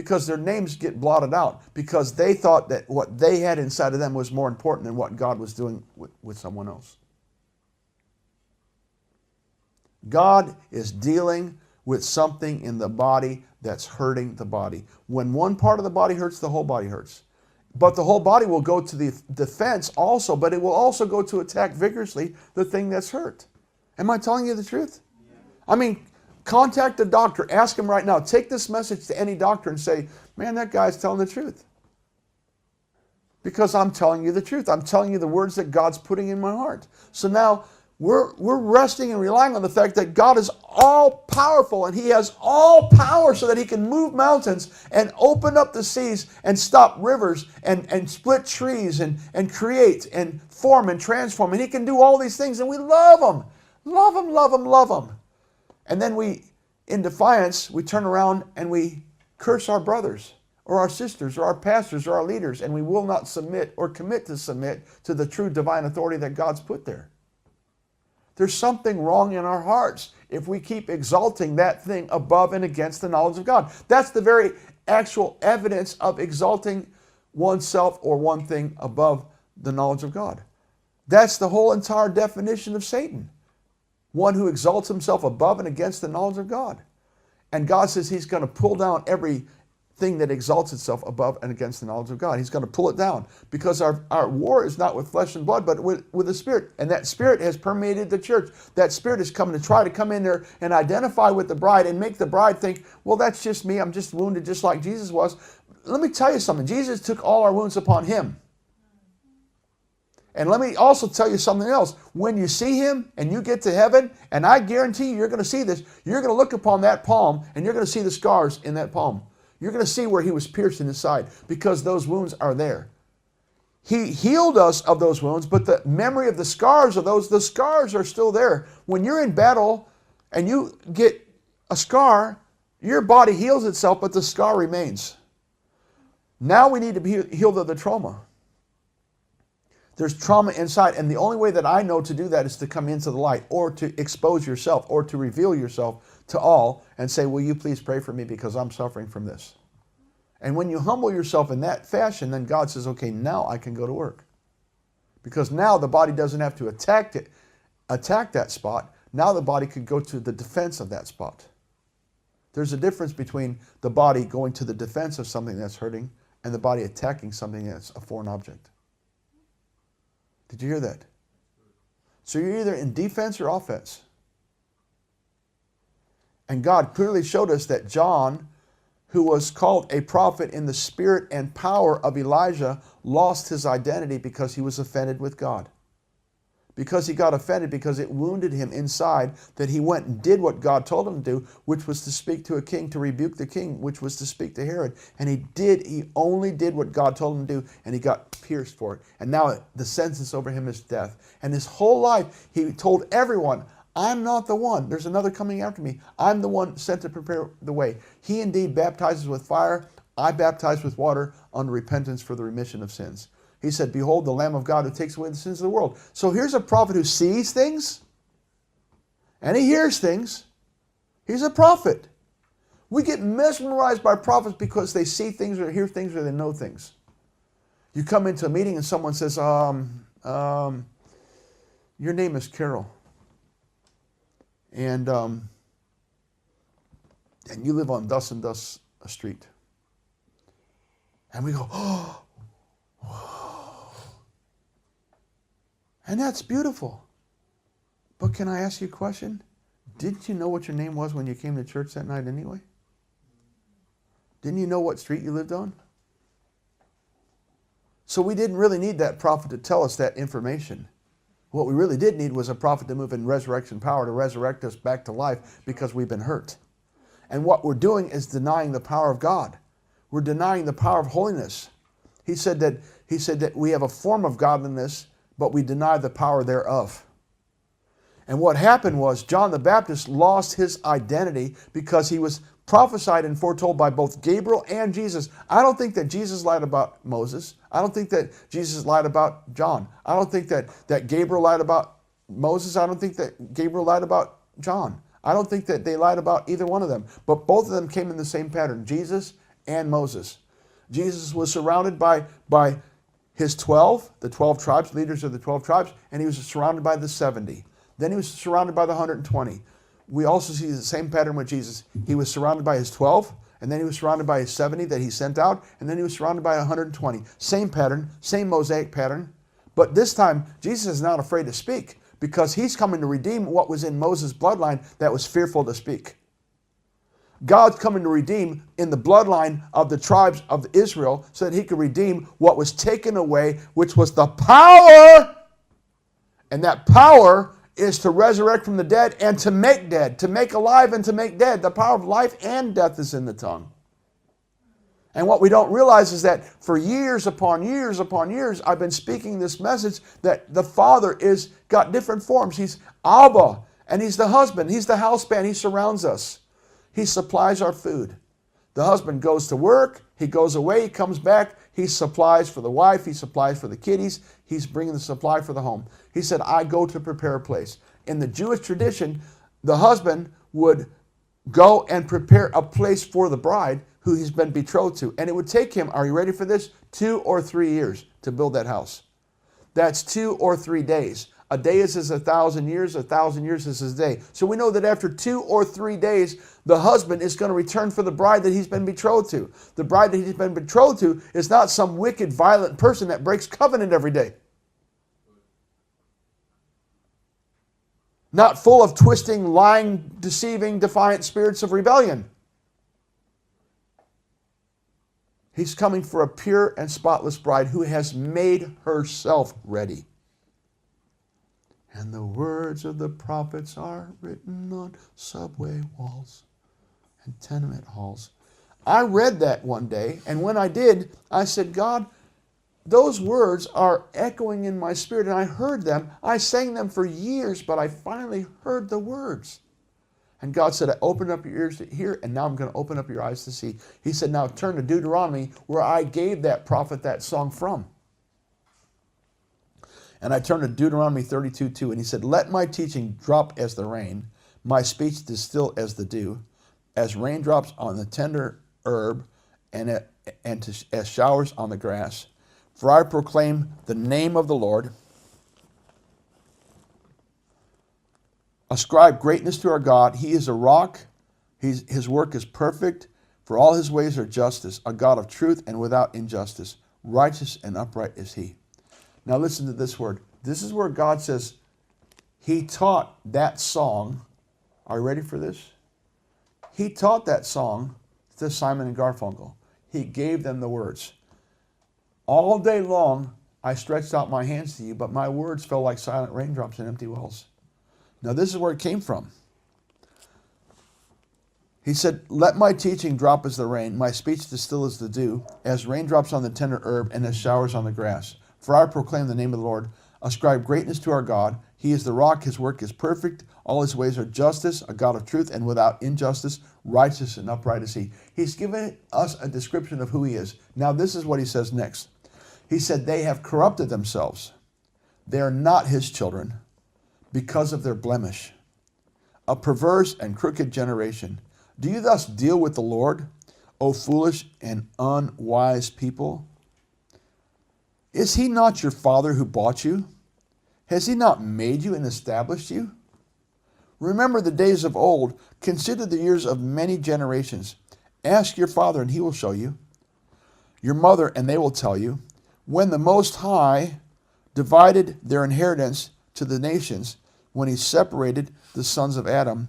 because their names get blotted out because they thought that what they had inside of them was more important than what God was doing with someone else. God is dealing with something in the body that's hurting the body. When one part of the body hurts, the whole body hurts. But the whole body will go to the defense also, but it will also go to attack vigorously the thing that's hurt. Am I telling you the truth? I mean, contact a doctor. Ask him right now. Take this message to any doctor and say, man, that guy's telling the truth. Because I'm telling you the truth. I'm telling you the words that God's putting in my heart. So now we're resting and relying on the fact that God is all powerful and He has all power so that He can move mountains and open up the seas and stop rivers and split trees and create and form and transform. And He can do all these things and we love Him. Love Him, love Him, love Him. And then we, in defiance, we turn around and we curse our brothers or our sisters or our pastors or our leaders, and we will not submit or commit to submit to the true divine authority that God's put there. There's something wrong in our hearts if we keep exalting that thing above and against the knowledge of God. That's the very actual evidence of exalting oneself or one thing above the knowledge of God. That's the whole entire definition of Satan. One who exalts himself above and against the knowledge of God. And God says He's going to pull down everything that exalts itself above and against the knowledge of God. He's going to pull it down because our war is not with flesh and blood, but with the Spirit. And that Spirit has permeated the church. That Spirit is coming to try to come in there and identify with the bride and make the bride think, well, that's just me. I'm just wounded just like Jesus was. Let me tell you something. Jesus took all our wounds upon Him. And let me also tell you something else. When you see Him and you get to heaven, and I guarantee you're going to see this, you're going to look upon that palm and you're going to see the scars in that palm. You're going to see where He was pierced in His side because those wounds are there. He healed us of those wounds, but the memory of the scars the scars are still there. When you're in battle and you get a scar, your body heals itself, but the scar remains. Now we need to be healed of the trauma. There's trauma inside, and the only way that I know to do that is to come into the light or to expose yourself or to reveal yourself to all and say, will you please pray for me because I'm suffering from this? And when you humble yourself in that fashion, then God says, okay, now I can go to work. Because now the body doesn't have to attack that spot. Now the body could go to the defense of that spot. There's a difference between the body going to the defense of something that's hurting and the body attacking something that's a foreign object. Did you hear that? So you're either in defense or offense. And God clearly showed us that John, who was called a prophet in the spirit and power of Elijah, lost his identity because he was offended with God. Because he got offended, because it wounded him inside, that he went and did what God told him to do, which was to speak to a king, to rebuke the king, which was to speak to Herod. And he only did what God told him to do, and he got pierced for it. And now the sentence over him is death. And his whole life, he told everyone, I'm not the one. There's another coming after me. I'm the one sent to prepare the way. He indeed baptizes with fire. I baptize with water unto repentance for the remission of sins. He said, behold, the Lamb of God who takes away the sins of the world. So here's a prophet who sees things and he hears things. He's a prophet. We get mesmerized by prophets because they see things or hear things or they know things. You come into a meeting and someone says, your name is Carol. And you live on thus and thus a street. And we go, oh, and that's beautiful. But can I ask you a question? Didn't you know what your name was when you came to church that night anyway? Didn't you know what street you lived on? So we didn't really need that prophet to tell us that information. What we really did need was a prophet to move in resurrection power to resurrect us back to life because we've been hurt. And what we're doing is denying the power of God. We're denying the power of holiness. He said that we have a form of godliness, but we deny the power thereof. And what happened was John the Baptist lost his identity because he was prophesied and foretold by both Gabriel and Jesus. I don't think that Jesus lied about Moses. I don't think that Jesus lied about John. I don't think that Gabriel lied about Moses. I don't think that Gabriel lied about John. I don't think that they lied about either one of them. But both of them came in the same pattern, Jesus and Moses. Jesus was surrounded by his 12, the 12 tribes, leaders of the 12 tribes, and he was surrounded by the 70. Then he was surrounded by the 120. We also see the same pattern with Jesus. He was surrounded by his 12, and then he was surrounded by his 70 that he sent out, and then he was surrounded by 120. Same pattern, same Mosaic pattern. But this time, Jesus is not afraid to speak because he's coming to redeem what was in Moses' bloodline that was fearful to speak. God's coming to redeem in the bloodline of the tribes of Israel so that he could redeem what was taken away, which was the power. And that power is to resurrect from the dead and to make dead, to make alive and to make dead. The power of life and death is in the tongue. And what we don't realize is that for years upon years upon years, I've been speaking this message that the Father is got different forms. He's Abba, and he's the husband. He's the house band. He surrounds us. He supplies our food. The husband goes to work. He goes away. He comes back. He supplies for the wife. He supplies for the kiddies. He's bringing the supply for the home. He said, I go to prepare a place. In the Jewish tradition, the husband would go and prepare a place for the bride who he's been betrothed to. And it would take him, are you ready for this? 2 or 3 years to build that house. That's 2 or 3 days. A day is as 1,000 years. 1,000 years is a day. So we know that after 2 or 3 days, the husband is going to return for the bride that he's been betrothed to. The bride that he's been betrothed to is not some wicked, violent person that breaks covenant every day. Not full of twisting, lying, deceiving, defiant spirits of rebellion. He's coming for a pure and spotless bride who has made herself ready. And the words of the prophets are written on subway walls and tenement halls. I read that one day, and when I did, I said, God, those words are echoing in my spirit, and I heard them. I sang them for years, but I finally heard the words. And God said, I opened up your ears to hear, and now I'm going to open up your eyes to see. He said, now turn to Deuteronomy, where I gave that prophet that song from. And I turned to Deuteronomy 32:2, and he said, let my teaching drop as the rain, my speech distill as the dew, as raindrops on the tender herb, and as showers on the grass. For I proclaim the name of the Lord. Ascribe greatness to our God. He is a rock. His work is perfect. For all his ways are justice, a God of truth and without injustice. Righteous and upright is he. Now listen to this word. This is where God says he taught that song. Are you ready for this? He taught that song to Simon and Garfunkel. He gave them the words. All day long, I stretched out my hands to you, but my words fell like silent raindrops in empty wells. Now this is where it came from. He said, let my teaching drop as the rain, my speech distill as the dew, as raindrops on the tender herb and as showers on the grass. For I proclaim the name of the Lord. Ascribe greatness to our God. He is the rock. His work is perfect. All his ways are justice, a God of truth and without injustice. Righteous and upright is he. He's given us a description of who he is. Now this is what he says next. He said, they have corrupted themselves. They are not his children because of their blemish. A perverse and crooked generation. Do you thus deal with the Lord, O foolish and unwise people? Is he not your father who bought you? Has he not made you and established you? Remember the days of old. Consider the years of many generations. Ask your father and he will show you. Your mother and they will tell you. When the Most High divided their inheritance to the nations, when he separated the sons of Adam,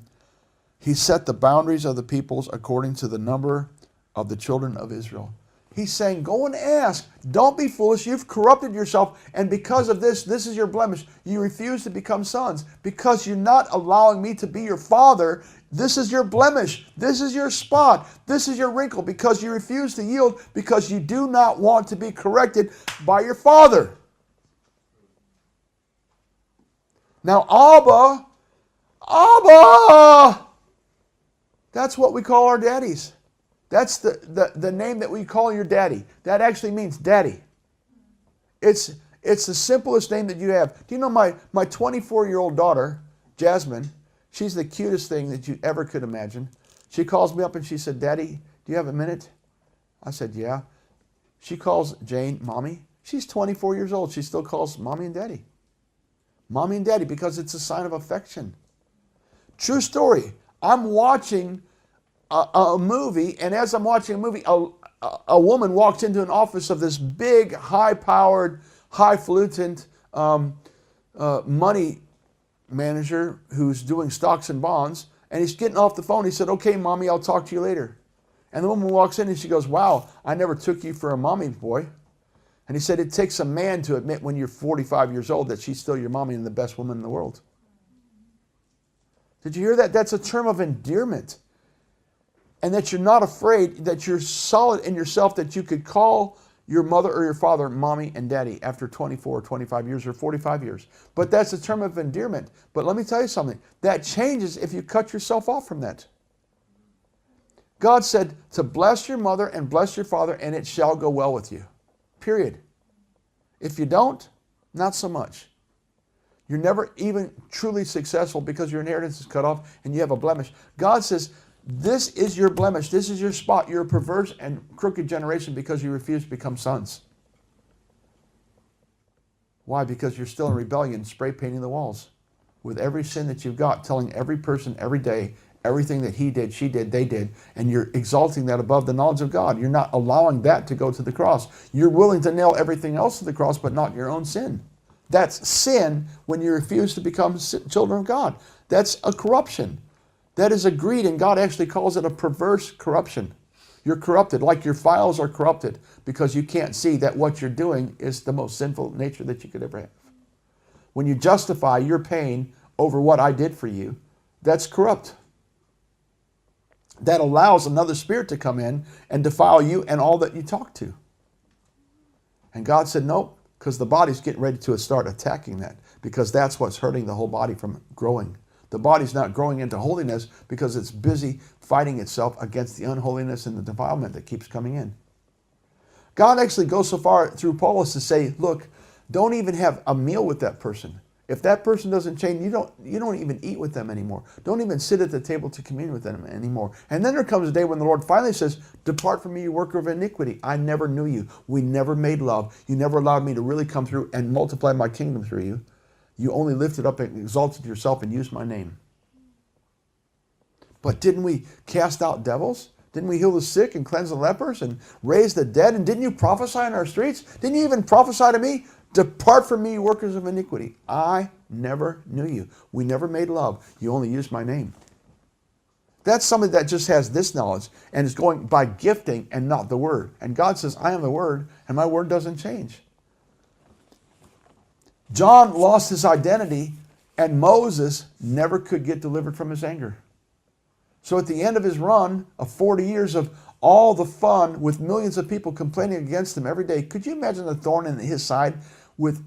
he set the boundaries of the peoples according to the number of the children of Israel. He's saying, go and ask. Don't be foolish. You've corrupted yourself. And because of this, this is your blemish. You refuse to become sons. Because you're not allowing me to be your father, this is your blemish. This is your spot. This is your wrinkle. Because you refuse to yield. Because you do not want to be corrected by your father. Now, Abba, that's what we call our daddies. That's the name that we call your daddy. That actually means daddy. It's the simplest name that you have. Do you know my 24-year-old daughter, Jasmine, she's the cutest thing that you ever could imagine. She calls me up and she said, Daddy, do you have a minute? I said, yeah. She calls Jane Mommy. She's 24 years old. She still calls Mommy and Daddy. Mommy and Daddy, because it's a sign of affection. True story. I'm watching a movie, and as I'm watching a movie, a woman walks into an office of this big, high-powered, highfalutin money manager who's doing stocks and bonds, and he's getting off the phone. He said, okay, Mommy, I'll talk to you later. And the woman walks in and she goes, wow, I never took you for a mommy boy. And he said, it takes a man to admit when you're 45 years old that she's still your mommy and the best woman in the world. Did you hear that? That's a term of endearment. And that you're not afraid, that you're solid in yourself, that you could call your mother or your father Mommy and Daddy after 24 or 25 years or 45 years. But that's a term of endearment. But let me tell you something. That changes if you cut yourself off from that. God said to bless your mother and bless your father, and it shall go well with you. Period. If you don't, not so much. You're never even truly successful because your inheritance is cut off and you have a blemish. God says, this is your blemish. This is your spot. You're a perverse and crooked generation because you refuse to become sons. Why? Because you're still in rebellion, spray painting the walls with every sin that you've got, telling every person every day, everything that he did, she did, they did, and you're exalting that above the knowledge of God. You're not allowing that to go to the cross. You're willing to nail everything else to the cross, but not your own sin. That's sin when you refuse to become children of God. That's a corruption. That is a greed, and God actually calls it a perverse corruption. You're corrupted, like your files are corrupted, because you can't see that what you're doing is the most sinful nature that you could ever have. When you justify your pain over what I did for you, that's corrupt. That allows another spirit to come in and defile you and all that you talk to. And God said, nope, because the body's getting ready to start attacking that, because that's what's hurting the whole body from growing. The body's not growing into holiness because it's busy fighting itself against the unholiness and the defilement that keeps coming in. God actually goes so far through Paul as to say, look, don't even have a meal with that person. If that person doesn't change, you don't even eat with them anymore. Don't even sit at the table to commune with them anymore. And then there comes a day when the Lord finally says, depart from me, you worker of iniquity. I never knew you. We never made love. You never allowed me to really come through and multiply my kingdom through you. You only lifted up and exalted yourself and used my name. But didn't we cast out devils? Didn't we heal the sick and cleanse the lepers and raise the dead? And didn't you prophesy in our streets? Didn't you even prophesy to me? Depart from me, you workers of iniquity. I never knew you. We never made love. You only used my name. That's somebody that just has this knowledge and is going by gifting and not the word. And God says, I am the word, and my word doesn't change. John lost his identity, and Moses never could get delivered from his anger. So at the end of his run of 40 years of all the fun with millions of people complaining against him every day, could you imagine the thorn in his side with,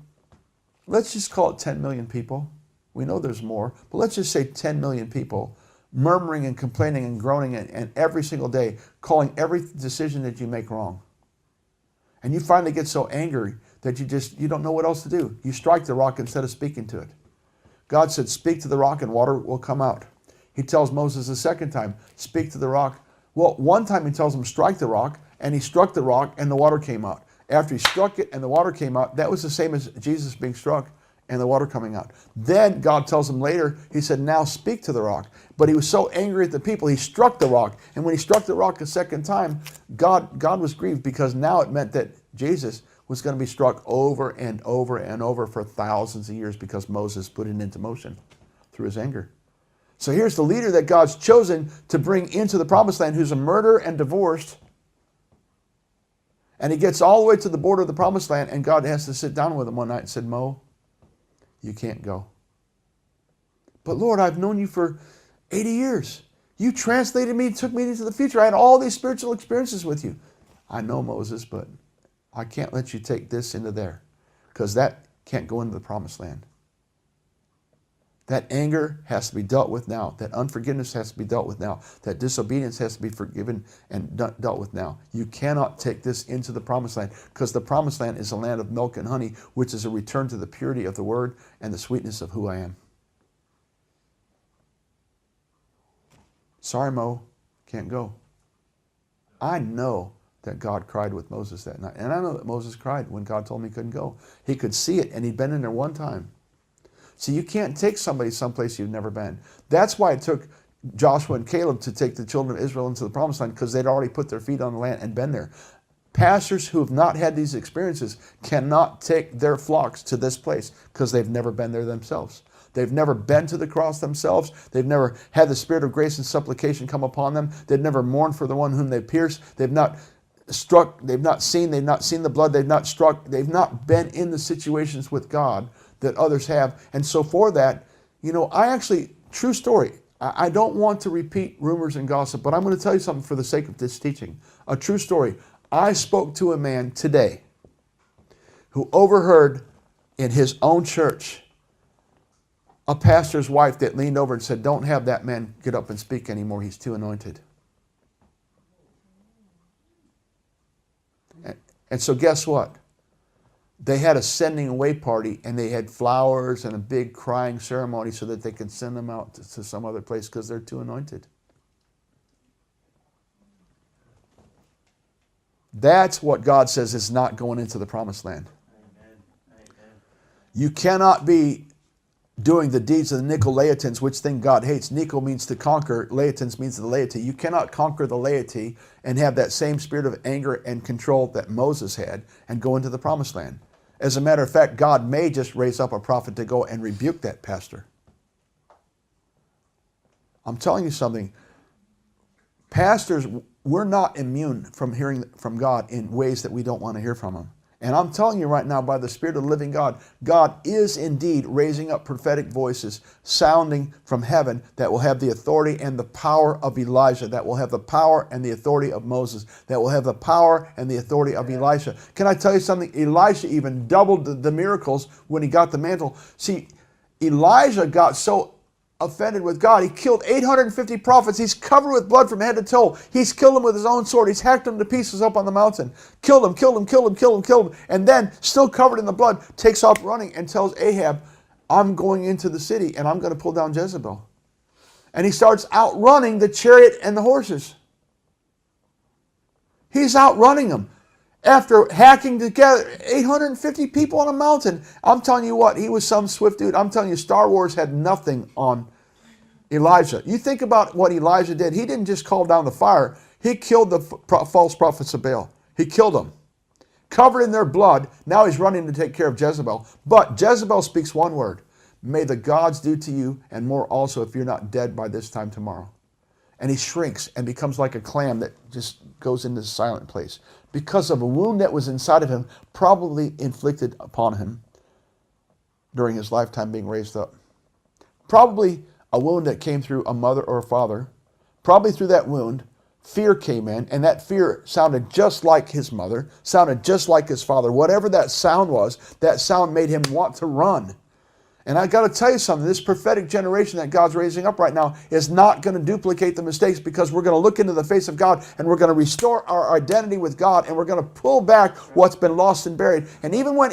let's just call it 10 million people. We know there's more, but let's just say 10 million people murmuring and complaining and groaning and every single day calling every decision that you make wrong. And you finally get so angry that you don't know what else to do. You strike the rock instead of speaking to it. God said, speak to the rock and water will come out. He tells Moses a second time, speak to the rock. Well, one time he tells him, strike the rock, and he struck the rock and the water came out. After he struck it and the water came out, that was the same as Jesus being struck and the water coming out. Then God tells him later, he said, now speak to the rock. But he was so angry at the people, he struck the rock. And when he struck the rock a second time, God was grieved, because now it meant that Jesus was going to be struck over and over and over for thousands of years, because Moses put it into motion through his anger. So here's the leader that God's chosen to bring into the promised land, who's a murderer and divorced. And he gets all the way to the border of the promised land, and God has to sit down with him one night and said, Mo, you can't go. But Lord, I've known you for 80 years. You translated me, took me into the future. I had all these spiritual experiences with you. I know, Moses, but I can't let you take this into there, because that can't go into the promised land. That anger has to be dealt with now. That unforgiveness has to be dealt with now. That disobedience has to be forgiven and dealt with now. You cannot take this into the promised land, because the promised land is a land of milk and honey, which is a return to the purity of the word and the sweetness of who I am. Sorry, Mo, can't go. I know that God cried with Moses that night. And I know that Moses cried when God told him he couldn't go. He could see it, and he'd been in there one time. See, you can't take somebody someplace you've never been. That's why it took Joshua and Caleb to take the children of Israel into the promised land, because they'd already put their feet on the land and been there. Pastors who have not had these experiences cannot take their flocks to this place because they've never been there themselves. They've never been to the cross themselves. They've never had the spirit of grace and supplication come upon them. They've never mourned for the one whom they pierced. They've not struck, they've not seen the blood, they've not struck, they've not been in the situations with God that others have. And so for that, true story, I don't want to repeat rumors and gossip, but I'm going to tell you something for the sake of this teaching. A true story. I spoke to a man today who overheard in his own church a pastor's wife that leaned over and said, "Don't have that man get up and speak anymore. He's too anointed." And so guess what? They had a sending away party, and they had flowers and a big crying ceremony so that they could send them out to some other place because they're too anointed. That's what God says is not going into the promised land. Amen. Amen. You cannot be doing the deeds of the Nicolaitans, which thing God hates. Nico means to conquer. Laitans means the laity. You cannot conquer the laity and have that same spirit of anger and control that Moses had and go into the promised land. As a matter of fact, God may just raise up a prophet to go and rebuke that pastor. I'm telling you something. Pastors, we're not immune from hearing from God in ways that we don't want to hear from Him. And I'm telling you right now, by the Spirit of the living God, God is indeed raising up prophetic voices sounding from heaven that will have the authority and the power of Elijah, that will have the power and the authority of Moses, that will have the power and the authority of Elisha. Can I tell you something? Elisha even doubled the miracles when he got the mantle. See, Elijah got so offended with God. He killed 850 prophets. He's covered with blood from head to toe. He's killed them with his own sword. He's hacked them to pieces up on the mountain. Killed them. And then, still covered in the blood, takes off running and tells Ahab, "I'm going into the city and I'm going to pull down Jezebel." And he starts outrunning the chariot and the horses. He's outrunning them. After hacking together 850 people on a mountain. I'm telling you what, he was some swift dude. I'm telling you, Star Wars had nothing on Elijah. You think about what Elijah did. He didn't just call down the fire. He killed the false prophets of Baal. He killed them. Covered in their blood. Now he's running to take care of Jezebel. But Jezebel speaks one word. "May the gods do to you and more also if you're not dead by this time tomorrow." And he shrinks and becomes like a clam that just goes into the silent place because of a wound that was inside of him, probably inflicted upon him during his lifetime being raised up. Probably a wound that came through a mother or a father. Probably through that wound, fear came in, and that fear sounded just like his mother, sounded just like his father. Whatever that sound was, that sound made him want to run. And I got to tell you something, this prophetic generation that God's raising up right now is not going to duplicate the mistakes, because we're going to look into the face of God and we're going to restore our identity with God, and we're going to pull back what's been lost and buried. And even when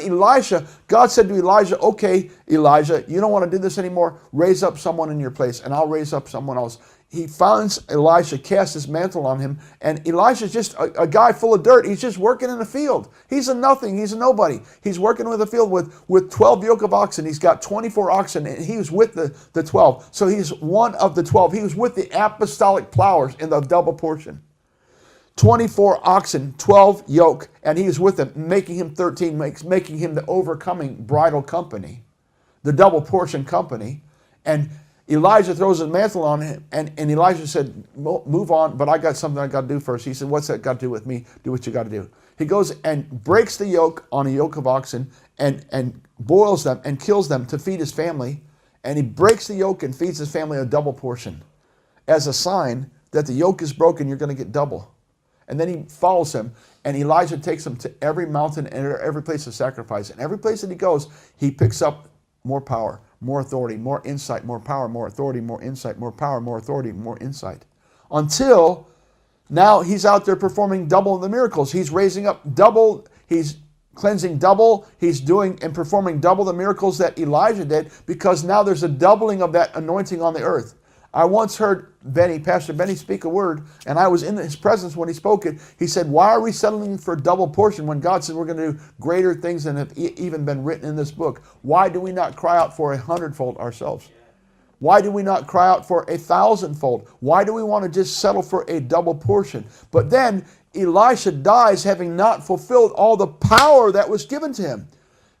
God said to Elijah, "Okay, Elijah, you don't want to do this anymore, raise up someone in your place and I'll raise up someone else." He finds Elisha, casts his mantle on him, and Elisha's just a guy full of dirt. He's just working in a field. He's a nothing. He's a nobody. He's working with a field with 12 yoke of oxen. He's got 24 oxen, and he was with the 12. So he's one of the 12. He was with the apostolic plowers in the double portion. 24 oxen, 12 yoke, and he was with them, making him 13, making him the overcoming bridal company, the double portion company. And Elijah throws his mantle on him, and Elijah said, "Move on, but I got something I got to do first." He said, "What's that got to do with me? Do what you got to do." He goes and breaks the yoke on a yoke of oxen and boils them and kills them to feed his family. And he breaks the yoke and feeds his family a double portion as a sign that the yoke is broken, you're going to get double. And then he follows him, and Elijah takes him to every mountain and every place of sacrifice. And every place that he goes, he picks up more power, more authority, more insight, more power, more authority, more insight, more power, more authority, more insight. Until now he's out there performing double the miracles. He's raising up double, he's cleansing double, he's doing and performing double the miracles that Elijah did, because now there's a doubling of that anointing on the earth. I once heard Pastor Benny speak a word, and I was in his presence when he spoke it. He said, why are we settling for a double portion when God said we're going to do greater things than have even been written in this book? Why do we not cry out for 100-fold ourselves? Why do we not cry out for 1,000-fold? Why do we want to just settle for a double portion? But then Elisha dies having not fulfilled all the power that was given to him.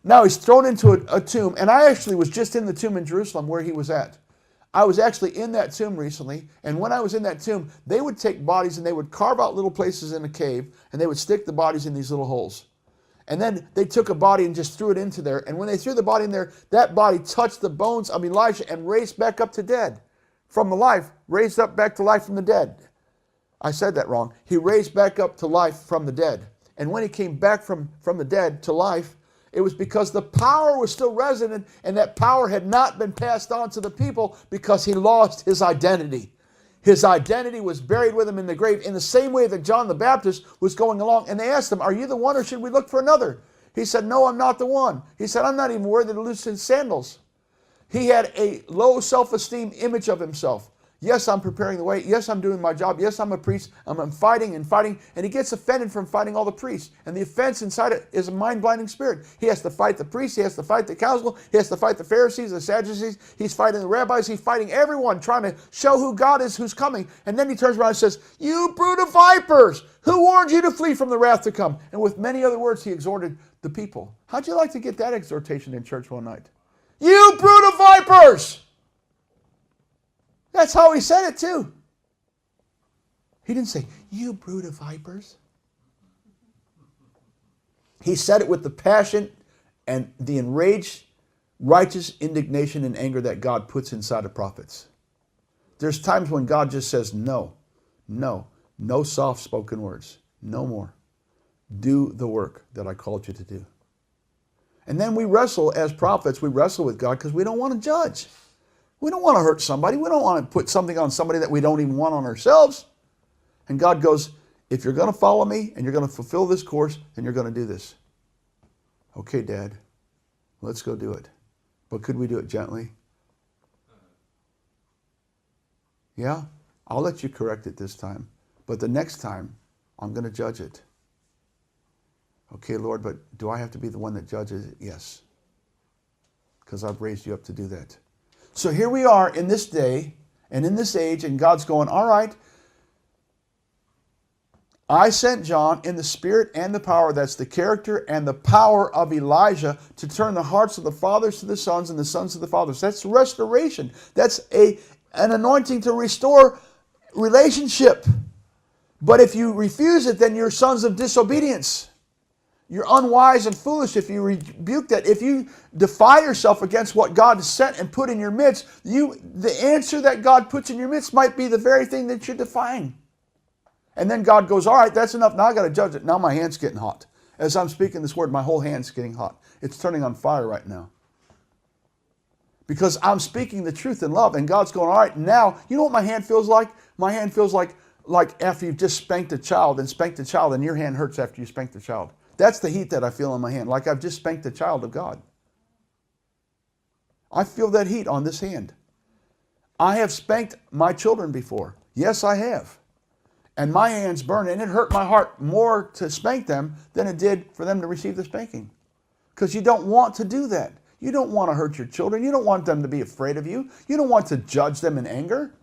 Now he's thrown into a tomb, and I actually was just in the tomb in Jerusalem where he was at. I was actually in that tomb recently, and when I was in that tomb, they would take bodies and they would carve out little places in a cave, and they would stick the bodies in these little holes. And then they took a body and just threw it into there, and when they threw the body in there, that body touched the bones of Elisha and raised back up to dead from the life, raised up back to life from the dead. I said that wrong. He raised back up to life from the dead. And when he came back from the dead to life, it was because the power was still resident, and that power had not been passed on to the people because he lost his identity. His identity was buried with him in the grave in the same way that John the Baptist was going along. And they asked him, are you the one or should we look for another? He said, no, I'm not the one. He said, I'm not even worthy to loose his sandals. He had a low self-esteem image of himself. Yes, I'm preparing the way. Yes, I'm doing my job. Yes, I'm a priest. I'm fighting and fighting. And he gets offended from fighting all the priests. And the offense inside it is a mind-blinding spirit. He has to fight the priests. He has to fight the council. He has to fight the Pharisees, the Sadducees. He's fighting the rabbis. He's fighting everyone, trying to show who God is, who's coming. And then he turns around and says, you brood of vipers, who warned you to flee from the wrath to come? And with many other words, he exhorted the people. How'd you like to get that exhortation in church one night? You brood of vipers! That's how he said it too. He didn't say, you brood of vipers. He said it with the passion and the enraged, righteous indignation and anger that God puts inside of prophets. There's times when God just says, no soft-spoken words, no more. Do the work that I called you to do. And then we wrestle as prophets, we wrestle with God because we don't want to judge. We don't want to hurt somebody. We don't want to put something on somebody that we don't even want on ourselves. And God goes, if you're going to follow me and you're going to fulfill this course, then you're going to do this. Okay, Dad, let's go do it. But could we do it gently? Yeah, I'll let you correct it this time. But the next time, I'm going to judge it. Okay, Lord, but do I have to be the one that judges it? Yes. Because I've raised you up to do that. So here we are in this day and in this age, and God's going, all right, I sent John in the spirit and the power, that's the character and the power of Elijah, to turn the hearts of the fathers to the sons and the sons to the fathers. That's restoration. That's an anointing to restore relationship. But if you refuse it, then you're sons of disobedience. You're unwise and foolish if you rebuke that. If you defy yourself against what God has sent and put in your midst, the answer that God puts in your midst might be the very thing that you're defying. And then God goes, all right, that's enough. Now I got to judge it. Now my hand's getting hot. As I'm speaking this word, my whole hand's getting hot. It's turning on fire right now. Because I'm speaking the truth in love. And God's going, all right, now, you know what my hand feels like? My hand feels like after you've just spanked a child and your hand hurts after you spank the child. That's the heat that I feel in my hand, like I've just spanked a child of God. I feel that heat on this hand. I have spanked my children before. Yes, I have. And my hands burn, and it hurt my heart more to spank them than it did for them to receive the spanking. Because you don't want to do that. You don't want to hurt your children. You don't want them to be afraid of you. You don't want to judge them in anger.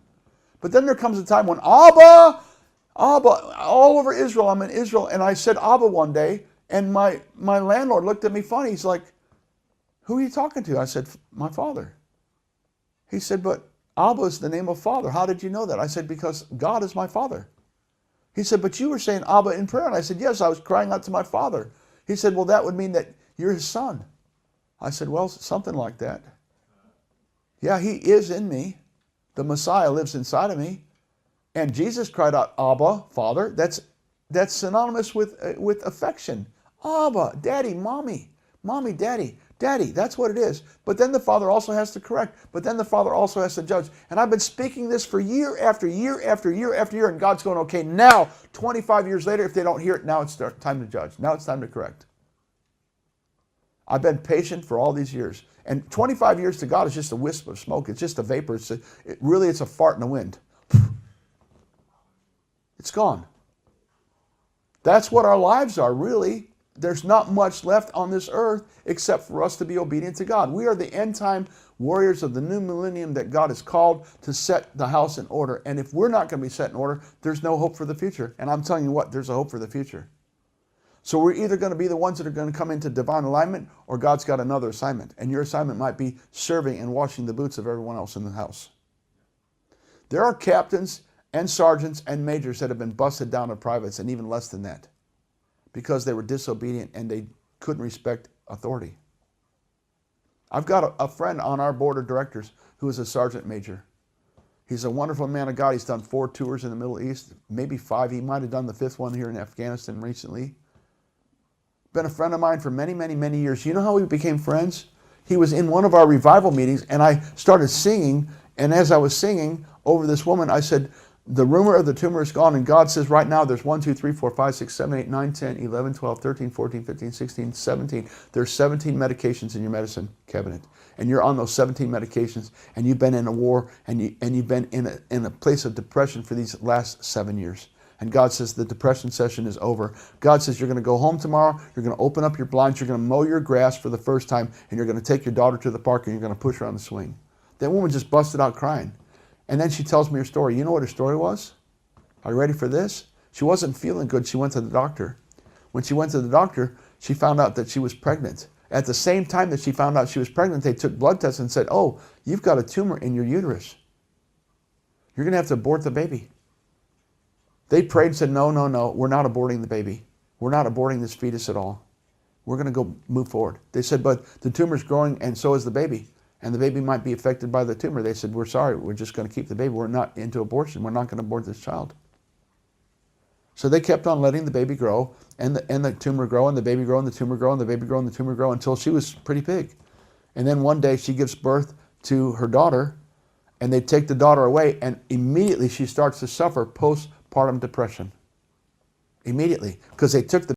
But then there comes a time when Abba, all over Israel, I'm in Israel, and I said Abba one day, and my landlord looked at me funny. He's like, who are you talking to? I said, my father. He said, but Abba is the name of Father. How did you know that? I said, because God is my Father. He said, but you were saying Abba in prayer. And I said, yes, I was crying out to my Father. He said, well, that would mean that you're his son. I said, well, something like that. Yeah, he is in me. The Messiah lives inside of me. And Jesus cried out, Abba, Father. That's synonymous with affection. Abba, Daddy, Mommy. Mommy, Daddy. Daddy, that's what it is. But then the Father also has to correct. But then the Father also has to judge. And I've been speaking this for year after year after year after year. And God's going, okay, now, 25 years later, if they don't hear it, now it's time to judge. Now it's time to correct. I've been patient for all these years. And 25 years to God is just a wisp of smoke. It's just a vapor. It's a fart in the wind. It's gone. That's what our lives are, really. There's not much left on this earth except for us to be obedient to God. We are the end-time warriors of the new millennium that God has called to set the house in order. And if we're not going to be set in order, there's no hope for the future. And I'm telling you what, there's a hope for the future. So we're either going to be the ones that are going to come into divine alignment, or God's got another assignment. And your assignment might be serving and washing the boots of everyone else in the house. There are captains and sergeants and majors that have been busted down to privates, and even less than that, because they were disobedient and they couldn't respect authority. I've got a friend on our board of directors who is a sergeant major. He's a wonderful man of God. He's done 4 tours in the Middle East, maybe 5. He might have done the 5th one here in Afghanistan recently. Been a friend of mine for many, many, many years. You know how we became friends? He was in one of our revival meetings, and I started singing, and as I was singing over this woman, I said, the rumor of the tumor is gone, and God says right now there's 1, 2, 3, 4, 5, 6, 7, 8, 9, 10, 11, 12, 13, 14, 15, 16, 17. There's 17 medications in your medicine cabinet, and you're on those 17 medications, and you've been in a war, and you've been in a place of depression for these last 7 years. And God says the depression session is over. God says you're going to go home tomorrow, you're going to open up your blinds, you're going to mow your grass for the first time, and you're going to take your daughter to the park, and you're going to push her on the swing. That woman just busted out crying. And then she tells me her story. You know what her story was? Are you ready for this? She wasn't feeling good. She went to the doctor. When she went to the doctor, she found out that she was pregnant. At the same time that she found out she was pregnant, they took blood tests and said, oh, you've got a tumor in your uterus. You're going to have to abort the baby. They prayed and said, no, no, no, we're not aborting the baby. We're not aborting this fetus at all. We're going to go move forward. They said, but the tumor's growing and so is the baby. And the baby might be affected by the tumor. They said, we're sorry, we're just going to keep the baby. We're not into abortion. We're not going to abort this child. So they kept on letting the baby grow, and the tumor grow, and the baby grow, and the tumor grow, and the baby grow, and the tumor grow, until she was pretty big. And then one day she gives birth to her daughter, and they take the daughter away, and immediately she starts to suffer postpartum depression. Immediately, because they took the